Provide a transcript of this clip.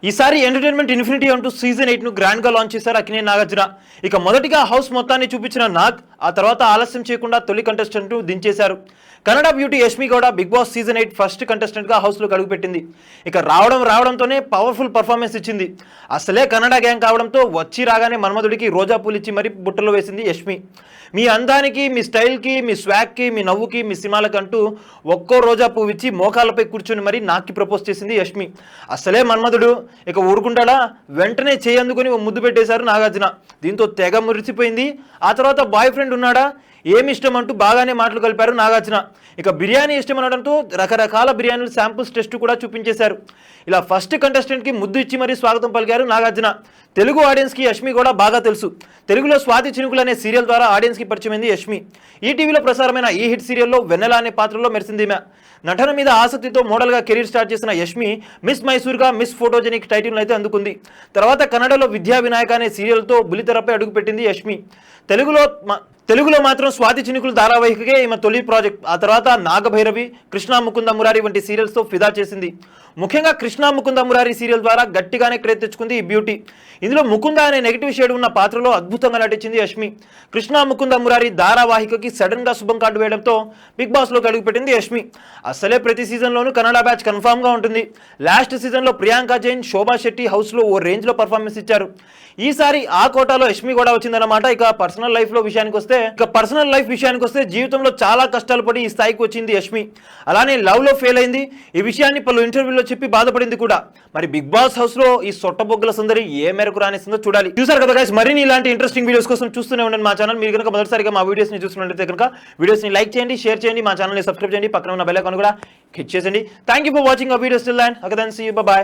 ఈసారి entertainment infinity అంటూ season 8 ను గ్రాండ్ గా లాంచ్ చేశారు అక్కినేని నాగార్జున. ఇక మొదటిగా హౌస్ మొత్తాన్ని చూపించిన నాగ్ ఆ తర్వాత ఆలస్యం చేయకుండా తొలి కంటెస్టెంట్ ను దించేశారు. Kannada beauty Yashmi Gowda Bigg Boss season 8 first contestant గా హౌస్ లో అడుగుపెట్టింది. ఇక రావడంతోనే పవర్ఫుల్ పర్ఫార్మెన్స్ ఇచ్చింది. అసలే కన్నడ గ్యాంగ్ కావడంతో వచ్చి రాగానే మన్మధుడికి రోజా పూలు ఇచ్చి మరీ బుట్టలో వేసింది యష్మి. మీ అందానికి, మీ స్టైల్కి, మీ స్వాగ్కి, మీ నవ్వుకి, మీ సినిమాలకంటూ ఒక్కో రోజా పువ్వు ఇచ్చి మోకాళ్ళపై కూర్చొని మరీ నాక్కి ప్రపోజ్ చేసింది యష్మి. అసలే మన్మధుడు ఇక ఊరుకుంటాడా, వెంటనే చేయందుకొని ముద్దు పెట్టేశారు నాగార్జున. దీంతో తెగ మురిసిపోయింది. ఆ తర్వాత బాయ్ ఫ్రెండ్ ఉన్నాడా, ఏమి ఇష్టం అంటూ బాగానే మాటలు కలిపారు నాగార్జున. ఇక బిర్యానీ ఇష్టం అనడంతో రకరకాల బిర్యానీలు శాంపుల్స్ టెస్ట్ కూడా చూపించేశారు. ఇలా ఫస్ట్ కంటెస్టెంట్కి ముద్దు ఇచ్చి మరీ స్వాగతం పలికారు నాగార్జున. తెలుగు ఆడియన్స్కి యష్మి కూడా బాగా తెలుసు. తెలుగులో స్వాతి చినుకులు అనే సీరియల్ ద్వారా ఆడియన్స్కి పరిచయమైంది యష్మి. ఈటీవీలో ప్రసారమైన ఈ హిట్ సీరియల్లో వెన్నెల అనే పాత్రలో మెరిసింది ఈమె. నటన మీద ఆసక్తితో మోడల్గా కెరీర్ స్టార్ట్ చేసిన యష్మి మిస్ మైసూర్గా మిస్ ఫోటోజెనిక్ టైటిల్ను అయితే అందుకుంది. తర్వాత కన్నడలో విద్యా వినాయక అనే సీరియల్తో బుల్లితెరపై అడుగుపెట్టింది యష్మి. తెలుగులో మాత్రం స్వాతి చినుకులు ధారావాహికకే ఈమె తొలి ప్రాజెక్ట్. ఆ తర్వాత నాగభైరవి, కృష్ణా ముకుంద మురారి వంటి సీరియల్స్తో ఫిదా చేసింది. ముఖ్యంగా కృష్ణా ముకుంద మురారి సీరియల్ ద్వారా గట్టిగానే క్రేజ్ తెచ్చుకుంది ఈ బ్యూటీ. ఇందులో ముకుంద అనే నెగిటివ్ షేడ్ ఉన్న పాత్రలో అద్భుతంగా నటించింది యష్మి. కృష్ణా ముకుంద మురారి ధారావాహికకి సడన్ గా శుభం కార్డు వేయడంతో బిగ్ బాస్ లోకి అడుగుపెట్టింది యష్మి. అసలే ప్రతి సీజన్లోనూ కన్నడ బ్యాచ్ కన్ఫామ్ గా ఉంటుంది. లాస్ట్ సీజన్లో ప్రియాంక జైన్, శోభా శెట్టి హౌస్లో ఓ రేంజ్లో పర్ఫార్మెన్స్ ఇచ్చారు. ఈసారి ఆ కోటాలో యష్మి కూడా వచ్చిందన్నమాట. ఇక పర్సనల్ లైఫ్ విషయానికి వస్తే జీవితంలో చాలా కష్టాలు పడి ఈ స్థాయికి వచ్చింది యష్మి. అలానే లవ్ లో ఫెయిల్ అయింది. ఈ విషయాన్ని పలు ఇంటర్వ్యూలో చెప్పి బాధపడింది కూడా. మరి బిగ్ బాస్ హౌస్ లో ఈ సొట్టబొగ్గల సందడి ఏ మేరకు రానిస్తుందో చూడాలి. చూసారు కదా గైస్, మరిన్ని ఇలాంటి ఇంట్రెస్టింగ్ వీడియోస్ కోసం చూస్తూనే ఉండండి మా ఛానల్. మీరు కనుక మొదటిసారిగా మా వీడియోస్ ని చూస్తున్నట్లయితే కనుక వీడియోస్ ని లైక్ చేయండి, షేర్ చేయండి, మా ఛానల్ ని సబ్స్క్రైబ్ చేయండి, పక్కన ఉన్న బెల్ ఐకాన్ కూడా క్లిక్ చేయండి. Thank you for watching our videos till then. Okay then see you, by.